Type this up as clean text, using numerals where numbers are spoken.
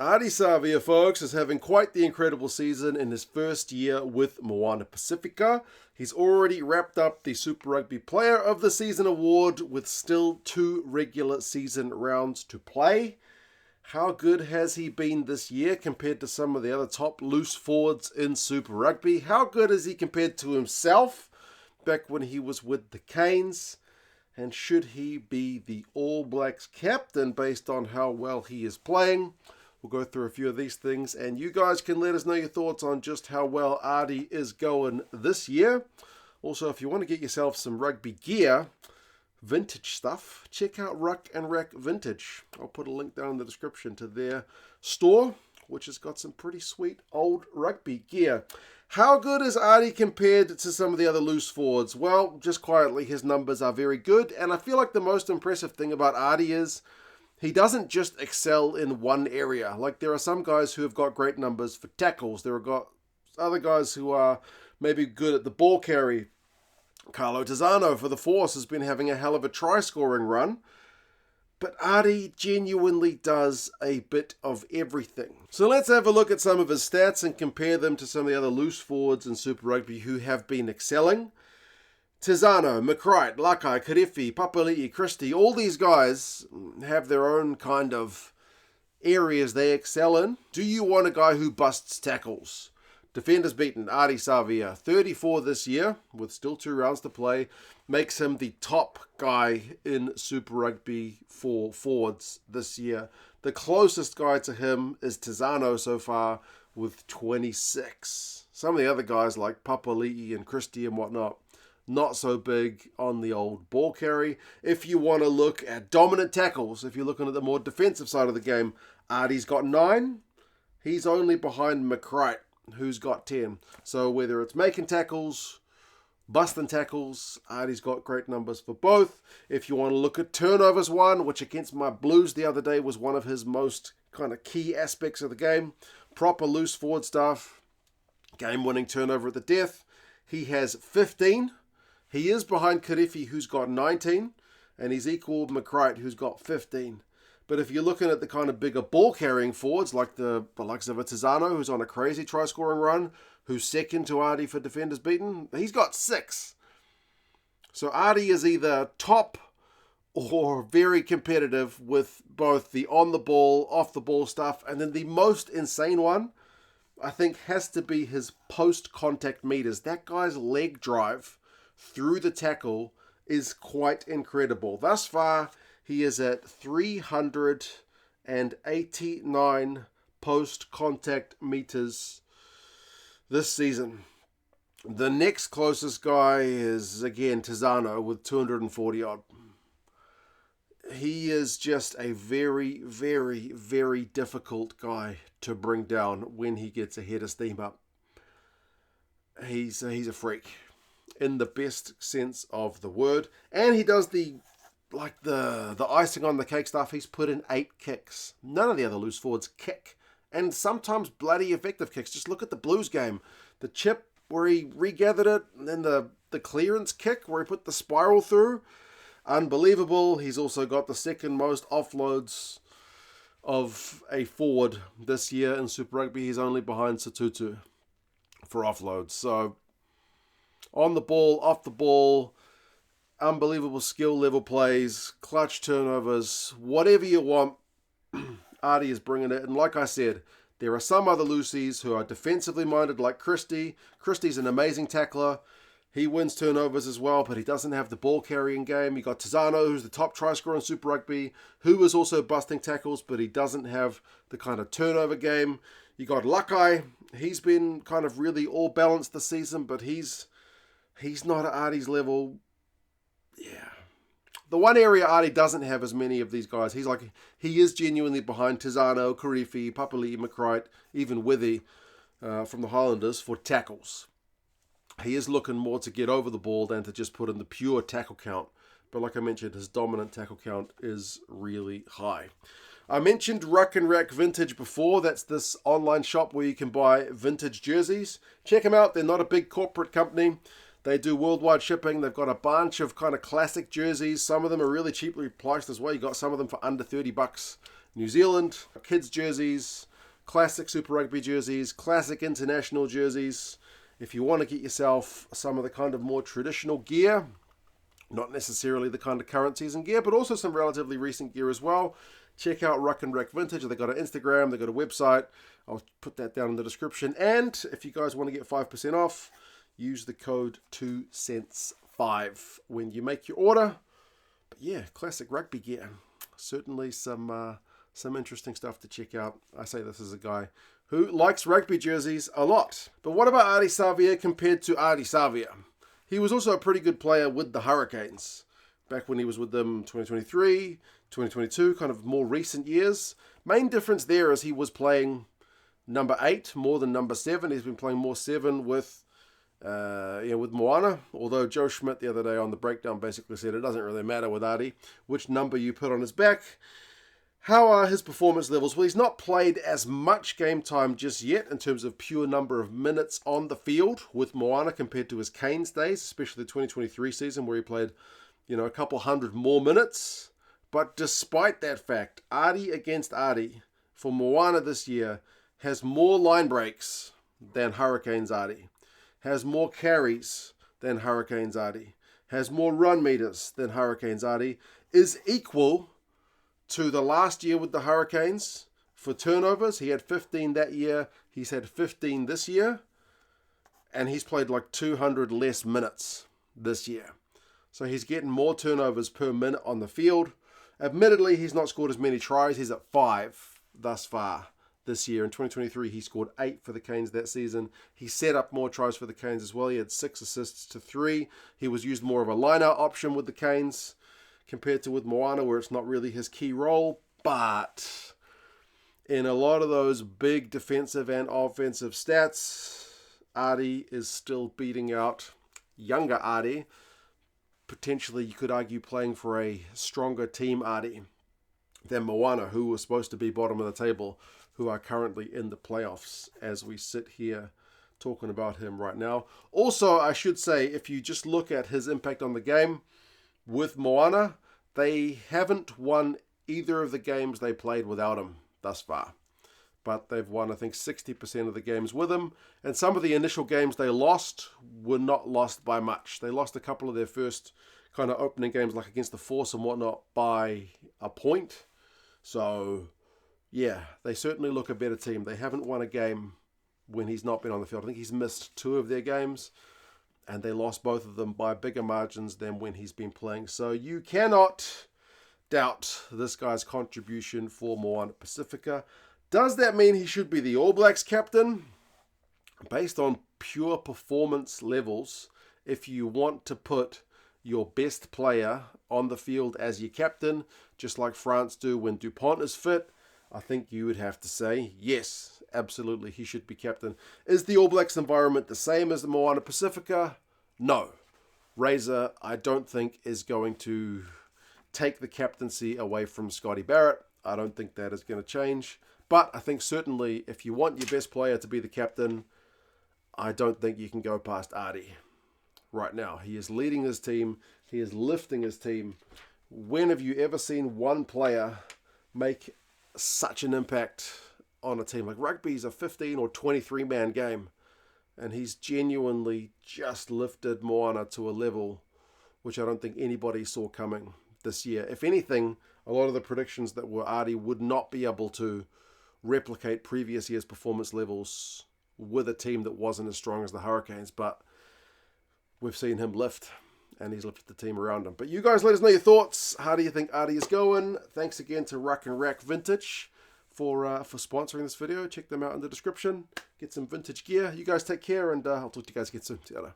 Ardie Savea, folks, is having quite the incredible season in his first year with Moana Pasifika. He's already wrapped up the Super Rugby Player of the Season award with still 2 regular season rounds to play. How good has he been this year compared to some of the other top loose forwards in Super Rugby? How good is he compared to himself back when he was with the Canes? And should he be the All Blacks captain based on how well he is playing? We'll go through a few of these things, and you guys can let us know your thoughts on just how well Ardie is going this year. Also, if you want to get yourself some rugby gear, vintage stuff, check out Ruck and Rack Vintage. I'll put a link down in the description to their store, which has got some pretty sweet old rugby gear. How good is Ardie compared to some of the other loose forwards? Well, just quietly, his numbers are very good, and I feel like the most impressive thing about Ardie is he doesn't just excel in one area. Like, there are some guys who have got great numbers for tackles. There are got other guys who are maybe good at the ball carry. Carlo Tizzano for the Force has been having a hell of a try-scoring run. But Ardie genuinely does a bit of everything. So let's have a look at some of his stats and compare them to some of the other loose forwards in Super Rugby who have been excelling. Tizzano, McCright, Lakai, Karifi, Papali'i, Christie, all these guys have their own kind of areas they excel in. Do you want a guy who busts tackles? Defenders beaten, Ardie Savea, 34 this year, with still 2 rounds to play, makes him the top guy in Super Rugby for forwards this year. The closest guy to him is Tizzano so far, with 26. Some of the other guys like Papali'i and Christie and whatnot, not so big on the old ball carry. If you want to look at dominant tackles, if you're looking at the more defensive side of the game, Ardie's got 9. He's only behind McCright, who's got 10. So whether it's making tackles, busting tackles, Ardie's got great numbers for both. If you want to look at turnovers one, which against my Blues the other day was one of his most kind of key aspects of the game, proper loose forward stuff, game-winning turnover at the death, he has 15. He is behind Karifi, who's got 19, and he's equal with McCright, who's got 15. But if you're looking at the kind of bigger ball-carrying forwards, like the likes of a Tizzano, who's on a crazy try-scoring run, who's second to Ardie for defenders beaten, he's got 6. So Ardie is either top or very competitive with both the on-the-ball, off-the-ball stuff, and then the most insane one, I think, has to be his post-contact meters. That guy's leg drive through the tackle is quite incredible. Thus far, he is at 389 post-contact meters this season. The next closest guy is, again, Tizzano with 240 odd. He is just a very, very, very difficult guy to bring down when he gets a head of steam up. He's a freak in the best sense of the word. And he does the icing on the cake stuff. He's put in 8 kicks. None of the other loose forwards kick. And sometimes bloody effective kicks. Just look at the Blues game. The chip where he regathered it, and then the clearance kick where he put the spiral through. Unbelievable. He's also got the second most offloads of a forward this year in Super Rugby. He's only behind Satutu for offloads. So on the ball, off the ball, unbelievable skill level plays, clutch turnovers, whatever you want, Ardie is bringing it. And like I said, there are some other loosies who are defensively minded like Christie. Christie's an amazing tackler. He wins turnovers as well, but he doesn't have the ball carrying game. You got Tizzano, who's the top try scorer in Super Rugby, who is also busting tackles, but he doesn't have the kind of turnover game. You got Lakai. He's been kind of really all balanced this season, but he's not at Ardie's level. Yeah. The one area Ardie doesn't have as many of these guys, he is genuinely behind Tizzano, Karifi, Papali'i, McCright, even Withy from the Highlanders for tackles. He is looking more to get over the ball than to just put in the pure tackle count. But like I mentioned, his dominant tackle count is really high. I mentioned Ruck and Rack Vintage before. That's this online shop where you can buy vintage jerseys. Check them out. They're not a big corporate company. They do worldwide shipping. They've got a bunch of kind of classic jerseys. Some of them are really cheaply priced as well. You got some of them for under $30 New Zealand. Kids jerseys, classic Super Rugby jerseys, classic international jerseys. If you want to get yourself some of the kind of more traditional gear, not necessarily the kind of current season gear, but also some relatively recent gear as well, check out Ruck and Rack Vintage. They've got an Instagram, they've got a website. I'll put that down in the description. And if you guys want to get 5% off, use the code 2cents5 when you make your order. But yeah, classic rugby gear. Certainly some interesting stuff to check out. I say this is a guy who likes rugby jerseys a lot. But what about Ardie Savea compared to Ardie Savea? He was also a pretty good player with the Hurricanes back when he was with them 2023, 2022, kind of more recent years. Main difference there is he was playing number 8 more than number 7. He's been playing more 7 with Moana. Although Joe Schmidt the other day on the breakdown basically said it doesn't really matter with Ardie which number you put on his back. How are his performance levels? Well, he's not played as much game time just yet in terms of pure number of minutes on the field with Moana compared to his Canes days, especially the 2023 season where he played, a couple hundred more minutes. But despite that fact, Ardie against Ardie for Moana this year has more line breaks than Hurricanes Ardie, has more carries than Hurricanes Ardie, has more run meters than Hurricanes Ardie, is equal to the last year with the Hurricanes for turnovers. He had 15 that year. He's had 15 this year. And he's played like 200 less minutes this year. So he's getting more turnovers per minute on the field. Admittedly, he's not scored as many tries. He's at 5 thus far this year. In 2023, he scored 8 for the Canes that season. He set up more tries for the Canes as well. He had 6 assists to 3. He was used more of a line-out option with the Canes compared to with Moana, where it's not really his key role. But in a lot of those big defensive and offensive stats, Ardie is still beating out younger Ardie. Potentially, you could argue playing for a stronger team Ardie than Moana, who was supposed to be bottom of the table, who are currently in the playoffs as we sit here talking about him right now. Also, I should say, if you just look at his impact on the game, with Moana, they haven't won either of the games they played without him thus far. But they've won, I think, 60% of the games with him. And some of the initial games they lost were not lost by much. They lost a couple of their first kind of opening games, like against the Force and whatnot, by a point. So, yeah, they certainly look a better team. They haven't won a game when he's not been on the field. I think he's missed 2 of their games. And they lost both of them by bigger margins than when he's been playing. So you cannot doubt this guy's contribution for Moana Pasifika. Does that mean he should be the All Blacks captain? Based on pure performance levels, if you want to put your best player on the field as your captain, just like France do when Dupont is fit, I think you would have to say, yes, absolutely, he should be captain. Is the All Blacks environment the same as the Moana Pasifika? No. Razor, I don't think, is going to take the captaincy away from Scotty Barrett. I don't think that is going to change. But I think certainly if you want your best player to be the captain, I don't think you can go past Ardie right now. He is leading his team. He is lifting his team. When have you ever seen one player make such an impact on a team? Like, rugby is a 15 or 23 man game, and he's genuinely just lifted Moana to a level which I don't think anybody saw coming this year. If anything, a lot of the predictions that were Ardie would not be able to replicate previous year's performance levels with a team that wasn't as strong as the Hurricanes, but we've seen him lift, and he's lifted the team around him. But you guys let us know your thoughts. How do you think Ardie is going? Thanks again to Ruck and Rack Vintage for sponsoring this video. Check them out in the description. Get some vintage gear. You guys take care, and I'll talk to you guys again soon. See you later.